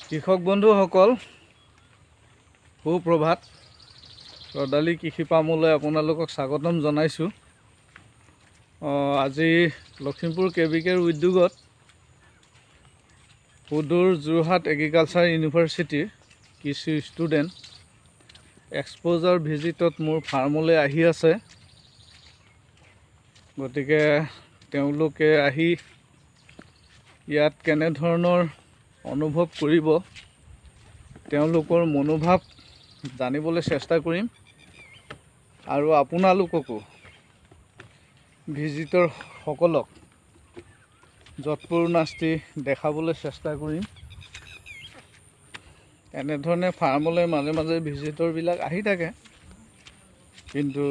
কৃষক বন্ধুসকল সুপ্ৰভাত। ৰদালি কৃষি ফাৰ্মলৈ আপোনালোকক স্বাগতম জনাইছোঁ। আজি লখিমপুৰ কেবিকেৰ উদ্যোগত সুদূৰ যোৰহাট এগ্ৰিকালচাৰ ইউনিভাৰ্চিটিৰ কৃষি ষ্টুডেণ্ট এক্সপ'জাৰ ভিজিটত মোৰ ফাৰ্মলৈ আহি আছে। গতিকে তেওঁলোকে আহি ইয়াত কেনেধৰণৰ অনুভৱ কৰিব তেওঁলোকৰ মনোভাৱ জানিবলৈ চেষ্টা কৰিম আৰু আপোনালোককো ভিজিটৰ সকলক যৎপৰো নাস্তি দেখাবলৈ চেষ্টা কৰিম। এনেধৰণে ফাৰ্মলৈ মাজে মাজে ভিজিটৰবিলাক আহি থাকে, কিন্তু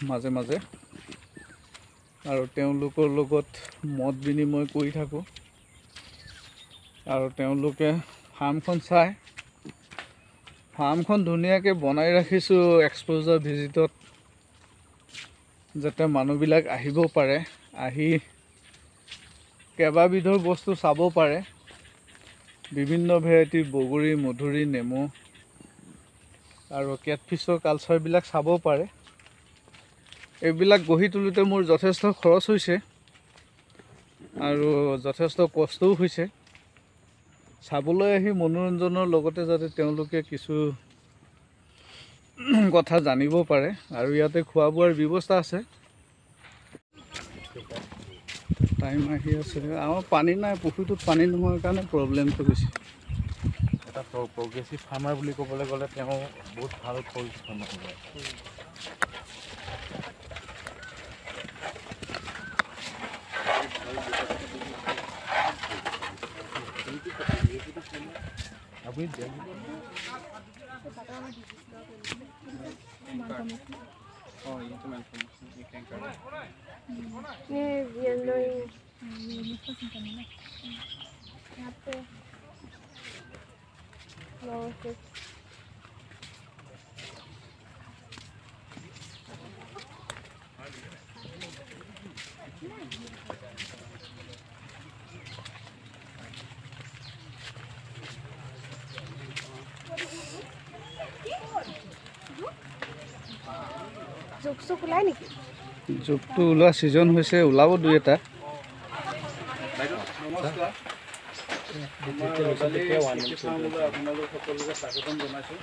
মাজে মাজে আৰু তেওঁলোকৰ লগত মত বিনিময় কৰি থাকোঁ আৰু তেওঁলোকে ফাৰ্মখন চায়। ফাৰ্মখন ধুনীয়াকৈ বনাই ৰাখিছোঁ এক্সপ'জাৰ ভিজিটত, যাতে মানুহবিলাক আহিব পাৰে, আহি কেইবাবিধৰ বস্তু চাব পাৰে। বিভিন্ন ভেৰাইটিৰ বগৰী, মধুৰি, নেমু আৰু কেটফিছৰ কালচাৰবিলাক চাব পাৰে। এইবিলাক গঢ়ি তোলোতে মোৰ যথেষ্ট খৰচ হৈছে আৰু যথেষ্ট কষ্টও হৈছে। চাবলৈ আহি মনোৰঞ্জনৰ লগতে যাতে তেওঁলোকে কিছু কথা জানিব পাৰে, আৰু ইয়াতে খোৱা বোৱাৰ ব্যৱস্থা আছে। টাইম আহি আছে, আমাৰ পানী নাই, পুখুৰীটোত পানী নোহোৱাৰ কাৰণে প্ৰব্লেমটো বেছি। এটা প্ৰগ্ৰেছিভ ফাৰ্মাৰ বুলি ক'বলৈ গ'লে তেওঁ বহুত ভাল পৰিশ্ৰম কৰে। আপুনি জোক ওলাই নেকি? জোকটো ওলোৱা ছিজন হৈছে, ওলাব দুই এটা। নমস্কাৰ, আপোনালোক সকলোকে স্বাগতম জনাইছোঁ।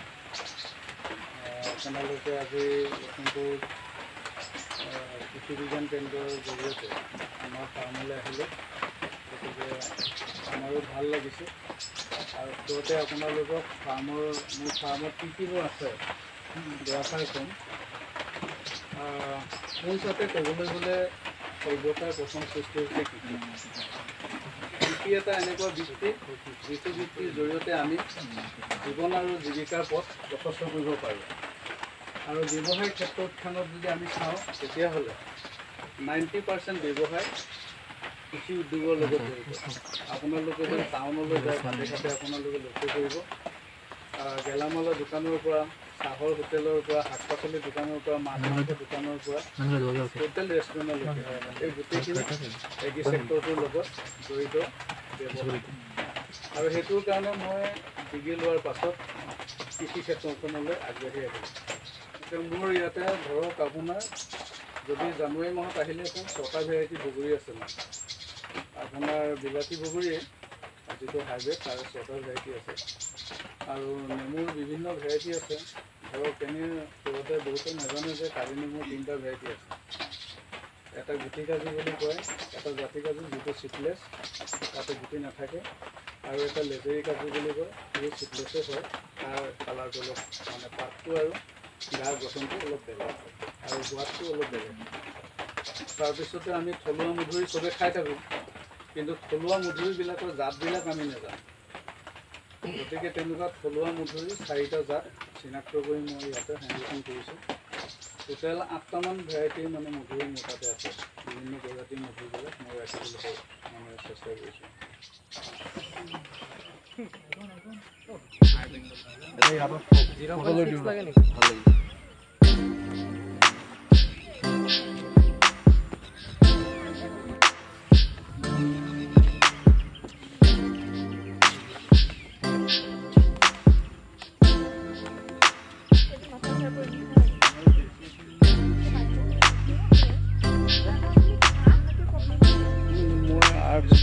আপোনালোকে আজি লখিমপুৰ কৃষি বিজ্ঞান কেন্দ্ৰৰ জৰিয়তে আমাৰ ফাৰ্মলৈ আহিলে, গতিকে আমাৰো ভাল লাগিছে। আৰু লগতে আপোনালোকক মোৰ ফাৰ্মত কি কিবোৰ আছে দুআষাৰ ক'ম। মোৰ হিচাপে ক'বলৈ গ'লে সভ্যতাৰ প্ৰথম সৃষ্টি হৈছে কৃষি। কৃষি এটা এনেকুৱা বৃত্তি, যিটো বৃত্তিৰ জৰিয়তে আমি জীৱন আৰু জীৱিকাৰ পথ প্ৰশস্ত কৰিব পাৰোঁ। আৰু ব্যৱসায় ক্ষেত্ৰখনত যদি আমি চাওঁ, তেতিয়াহ'লে 90% ব্যৱসায় কৃষি উদ্যোগৰ লগত জড়িত। আপোনালোকে যদি টাউনলৈ যায়, ঘাটে ঘাটে আপোনালোকে লক্ষ্য কৰিব, গেলামালৰ দোকানৰ পৰা, চাহৰ হোটেলৰ পৰা, শাক পাচলিৰ দোকানৰ পৰা, মাছ মাংসৰ দোকানৰ পৰা, হোটেল ৰেষ্টুৰেণ্টলৈকে এই গোটেইখিনি এগ্ৰি ছেক্টৰটোৰ লগত জড়িত ব্যৱসায়। আৰু সেইটোৰ কাৰণে মই ডিগ্ৰী লোৱাৰ পাছত কৃষি ক্ষেত্ৰখনলৈ আগবাঢ়ি আহিলোঁ। এতিয়া মোৰ ইয়াতে ধৰক আপোনাৰ যদি জানুৱাৰী মাহত আহিলেহেঁতেন 6টা ভেৰাইটি বগৰী আছে। আপোনাৰ বিলাতী বগৰীয়ে যিটো হাইব্ৰিড, তাৰ 6টা ভেৰাইটি আছে। আৰু নেমুৰ বিভিন্ন ভেৰাইটি আছে। ধৰক এনে সৰুতে বহুতে নাজানে যে কাজি নেমুৰ 3টা ভেৰাইটি আছে। এটা গুটি কাজি বুলি কয়, এটা জাতি কাজি যিটো চিডলেছ, তাতে গুটি নাথাকে, আৰু এটা লেজেৰী কাজি বুলি কয়, সেই চিডলেছে হয়। তাৰ কালাৰটো অলপ মানে পাতটো আৰু গাৰ গঠনটো অলপ বেলেগ আৰু সোৱাদটো অলপ বেলেগ। তাৰপিছতে আমি থলুৱা মধুৰি চবে খাই থাকোঁ, কিন্তু থলুৱা মধুৰিবিলাকৰ জাতবিলাক আমি নাজানো। গতিকে তেনেকুৱা থলুৱা মধুৰি 4টা জাত চিনাক্ত কৰি মই ইয়াতে সংৰক্ষণ কৰিছোঁ। টোটেল 8টামান ভেৰাইটিৰ মানে মধুৰি মোৰ তাতে আছে। বিভিন্ন প্ৰজাতিৰ মধুৰিবিলাক মই ৰাখিবলৈ মানে চেষ্টা কৰিছোঁ।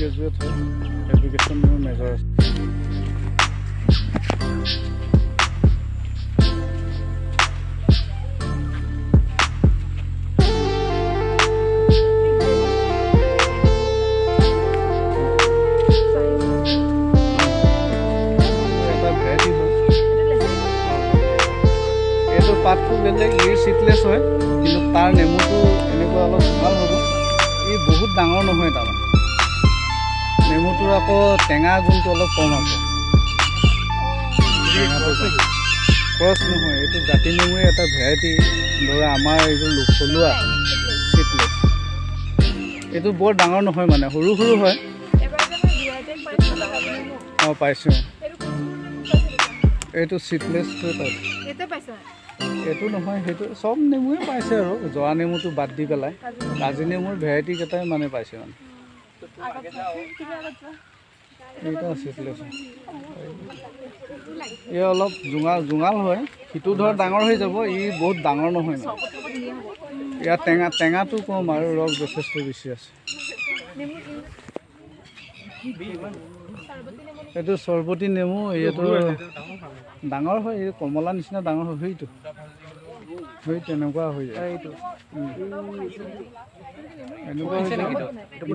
গ্ৰেজুৱেট হয়, এডুকেশ্যন মোৰ মেজৰ আছে। পাতটো বেলেগ, ই চিটলেছ হয়, কিন্তু তাৰ নেমুটো এনেকুৱা অলপ ভাল হ'ব। ই বহুত ডাঙৰ নহয়, তাৰমানে নেমুটোৰ আকৌ টেঙা গুণটো অলপ কম আছে। ক্ৰছ নহয়, এইটো জাতি নেমুৰে এটা ভেৰাইটি। ধৰা আমাৰ এইটো থলুৱা চিটলেছ, এইটো বৰ ডাঙৰ নহয়, মানে সৰু সৰু হয়। অঁ পাইছোঁ, এইটো চিটলেছটোৱে পাইছোঁ। এইটো নহয়, সেইটো চব নেমুৱে পাইছে আৰু জৰা নেমুটো বাদ দি পেলাই কাজি নেমুৰ ভেৰাইটি কেইটাই মানে পাইছে। মানে এইটো চিটলেছ, এই অলপ জোঙাল হয়, সিটো ধৰ ডাঙৰ হৈ যাব, ই বহুত ডাঙৰ নহয়। মানে ইয়াৰ টেঙাটো কম আৰু ৰস যথেষ্ট বেছি আছে। এইটো চৰবতী নেমু, এইটো ডাঙৰ হয়, এই কমলা নিচিনা ডাঙৰ হয়, সেইটো সেই তেনেকুৱা হৈ যায়। এইটো এনেকুৱা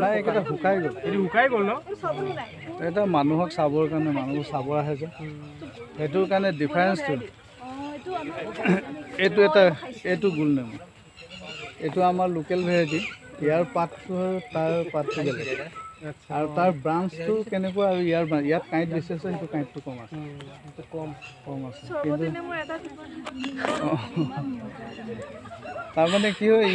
নাই, এইকেইটা শুকাই গ'ল ন। এটা মানুহক চাবৰ কাৰণে, মানুহবোৰ চাব আহে যে, সেইটোৰ কাৰণে ডিফাৰেঞ্চটো। এইটো গোল নেমু, এইটো আমাৰ লোকেল ভেৰাইটি। ইয়াৰ পাতটো তাৰ পাতটো বেলেগ, আৰু তাৰ ব্ৰাঞ্চটো কেনেকুৱা, আৰু ইয়াত কাঁইট বেছি আছে, সেইটো কাঁইটটো কম আছে, আছে। কিন্তু তাৰমানে কি হয়,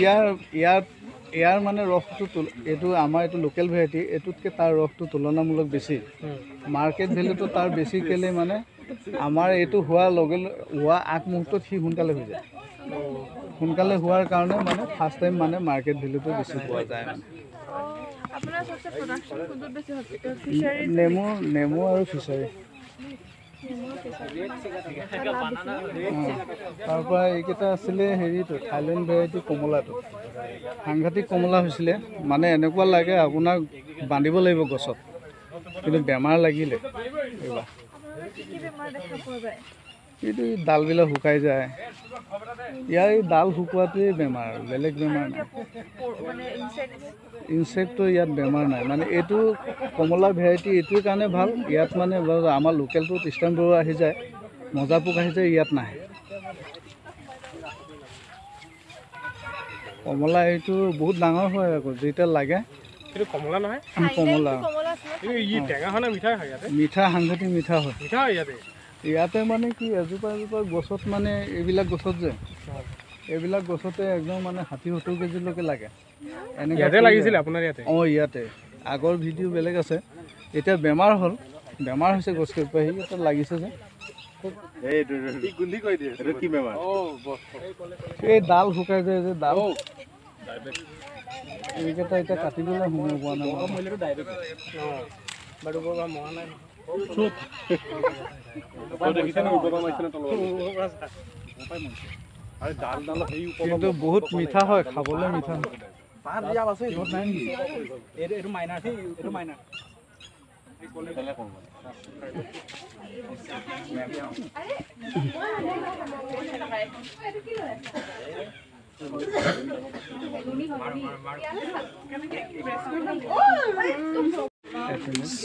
ইয়াৰ মানে ৰসটো, এইটো আমাৰ এইটো লোকেল ভেৰাইটি, এইটোতকৈ তাৰ ৰসটো তুলনামূলক বেছি। মাৰ্কেট ভেলুটো তাৰ বেছি কেলে, মানে আমাৰ এইটো হোৱা আগমুহূৰ্তত সি সোনকালে হৈ যায়। সোনকালে হোৱাৰ কাৰণে মানে ফাৰ্ষ্ট টাইম মানে মাৰ্কেট ভেলুটো বেছি পোৱা যায়। মানে নেমু আৰু ফিচাৰী। তাৰপৰা এইকেইটা আছিলে হেৰিটো থাইলেণ্ড ভেৰাইটি কমলাটো, সাংঘাতিক কমলা হৈছিলে। মানে এনেকুৱা লাগে আপোনাক বান্ধিব লাগিব গছত, কিন্তু বেমাৰ লাগিলে এইবাৰ। এইটো ডালবিলাক শুকাই যায়, ইয়াৰ এই ডাল শুকোৱাটোৱেই বেমাৰ, বেলেগ বেমাৰ নাই। ইনচেক্টৰ ইয়াত বেমাৰ নাই। মানে এইটো কমলা ভেৰাইটি এইটোৰ কাৰণে ভাল, ইয়াত মানে আমাৰ লোকেলটো ইষ্টাৰ্ণ বৰুৱা আহি যায়, মজা পোক আহি যায়, ইয়াত নাহে। কমলা এইটো বহুত ডাঙৰ হয়, আকৌ যেতিয়া লাগে। এইটো কমলা নহয়, কমলা মিঠা, সাংঘাতিক মিঠা হয়। ইয়াতে মানে কি, এজোপা গছত, মানে এইবিলাক গছত যে, এইবিলাক গছতে একদম মানে 60-70 কেজিলৈকে লাগে। এনেকৈ লাগিছিলে আপোনাৰ ইয়াতে? অঁ, ইয়াতে। আগৰ ভিডিঅ' বেলেগ আছে, এতিয়া বেমাৰ হ'ল, বেমাৰ হৈছে গছকেইজোপা, সি ইয়াতে লাগিছে যে। এই ডাল শুকাই যায় যে, ডাল এইকেইটা এতিয়া কাটিবলৈ সময় পোৱা নাই। কিন্তু বহুত মিঠা হয়, খাবলৈ মিঠা হয়।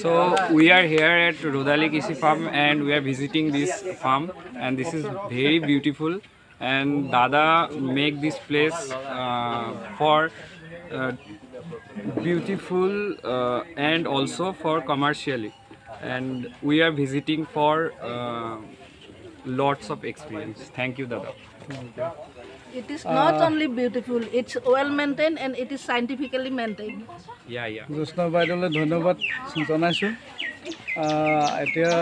So we are here at Rodali Kisi Farm and we are visiting this farm, and this is very beautiful, and Dada make this place for beautiful and also for commercially, and we are visiting for lots of experience. Thank you, Dada. It is not only beautiful, it's well maintained and it is scientifically maintained. Yeah. জ্যোৎস্না বাইদেউলৈ ধন্যবাদ জনাইছোঁ। এতিয়া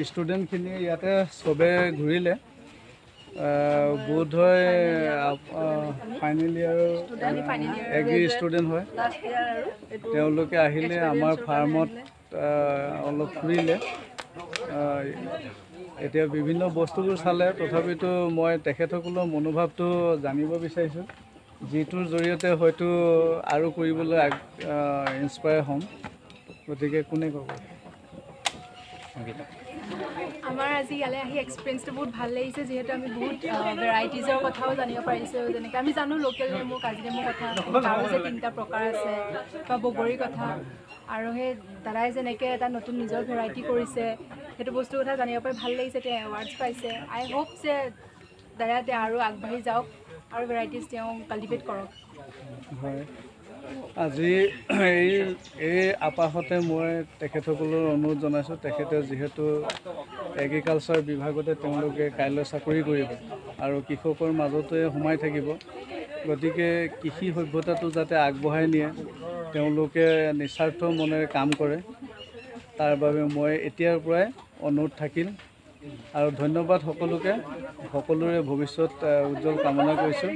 ষ্টুডেণ্টখিনি ইয়াতে চবে ঘূৰিলে, বোধ হয় final ইয়াৰ agri student হয়, তেওঁলোকে আহিলে আমাৰ ফাৰ্মত অলপ ফুৰিলে। এতিয়া বিভিন্ন বস্তুবোৰ চালে, তথাপিতো মই তেখেতসকলৰ মনোভাৱটো জানিব বিচাৰিছোঁ, যিটোৰ জৰিয়তে হয়তো আৰু কৰিবলৈ ইনস্পায়াৰ হ'ম। গতিকে কোনে ক'ব? আমাৰ আজি ইয়ালৈ আহি এক্সপিৰিয়েঞ্চটো বহুত ভাল লাগিছে, যিহেতু আমি বহুত ভেৰাইটিজৰ কথাও জানিব পাৰিছোঁ। যেনেকৈ আমি জানো লোকেল নেমু, কাজি নেমুৰ কথা, তাৰো যে 3টা প্ৰকাৰ আছে, বা বগৰীৰ কথা, আৰু সেই দাদাই যেনেকৈ এটা নতুন নিজৰ ভেৰাইটি কৰিছে, সেইটো বস্তুৰ কথা জানিব পাৰি ভাল লাগিছে। তেওঁ এৱাৰ্ডছ পাইছে। আই হোপ যে দাদাই আৰু আগবাঢ়ি যাওক আৰু ভেৰাইটিজ তেওঁ কাল্টিভেট কৰক। হয়, আজি এই আপাহতে মই তেখেতসকলৰ অনুৰোধ জনাইছোঁ। তেখেতে যিহেতু এগ্ৰিকালচাৰ বিভাগতে তেওঁলোকে কাইলৈ চাকৰি কৰিব আৰু কৃষকৰ মাজতে সোমাই থাকিব, গতিকে কৃষি সভ্যতাটো যাতে আগবঢ়াই নিয়ে, তেওঁলোকে নিস্বাৰ্থ মনেৰে কাম কৰে, তাৰ বাবে মই এতিয়াৰ পৰাই অনুৰোধ থাকিল। আৰু ধন্যবাদ সকলোকে, সকলোৰে ভৱিষ্যত উজ্জ্বল কামনা কৰিছোঁ।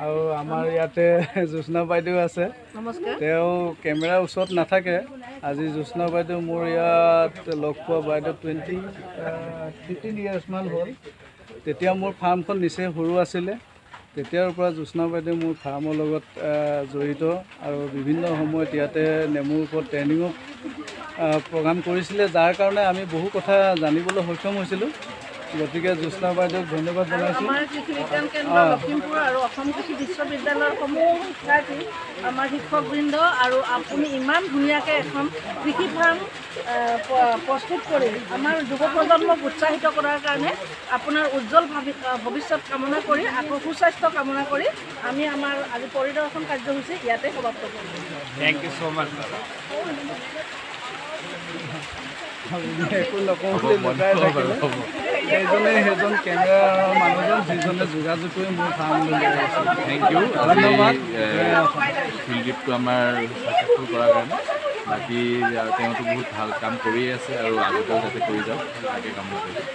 আৰু আমাৰ ইয়াতে জ্যোৎস্না বাইদেউ আছে, নমস্কাৰ। তেওঁ কেমেৰাৰ ওচৰত নাথাকে। আজি জ্যোৎস্না বাইদেউ মোৰ ইয়াত লগ পোৱা বাইদেউ 13 ইয়াৰ্ছমান হ'ল। তেতিয়া মোৰ ফাৰ্মখন নিচেই সৰু আছিলে। তেতিয়াৰ পৰা জ্যোৎস্না বাইদেউ মোৰ ফাৰ্মৰ লগত জড়িত আৰু বিভিন্ন সময়ত ইয়াতে নেমুৰ ওপৰত ট্ৰেইনিঙো প্ৰগ্ৰাম কৰিছিলে, যাৰ কাৰণে আমি বহু কথা জানিবলৈ সক্ষম হৈছিলোঁ। গতিকে জ্যোৎস্না বাইদেউক ধন্যবাদ জনাইছোঁ। আমাৰ কৃষি বিজ্ঞান কেন্দ্ৰ লখিমপুৰ আৰু অসম কৃষি বিশ্ববিদ্যালয়ৰ সমূহ শিক্ষাৰ্থী, আমাৰ শিক্ষকবৃন্দ, আৰু আপুনি ইমান ধুনীয়াকৈ এখন কৃষি ফাৰ্ম প্ৰস্তুত কৰি আমাৰ যুৱ প্ৰজন্মক উৎসাহিত কৰাৰ কাৰণে আপোনাৰ উজ্জ্বল ভৱিষ্যত কামনা কৰি, আকৌ সুস্বাস্থ্য কামনা কৰি আমি আমাৰ আজি পৰিদৰ্শন কাৰ্যসূচী ইয়াতে সমাপ্ত কৰিছোঁ। Thank you so much, দাদা। একো নকওঁ বুলি লগাই থাকিলে। সেইজন কেমেৰাৰ মানুহজন যিজনে যোগাযোগ কৰি মোৰ ফাৰ্মলৈ লৈ আহিছিল। Thank U. ধন্যবাদ। ফিল্ড ট্ৰিপটো আমাৰ ছাকচেছফুল কৰাৰ কাৰণে। বাকী তেওঁতো বহুত ভাল কাম কৰিয়ে আছে আৰু আগতেও যাতে কৰি যাওক, তাকে কামনা কৰিছোঁ।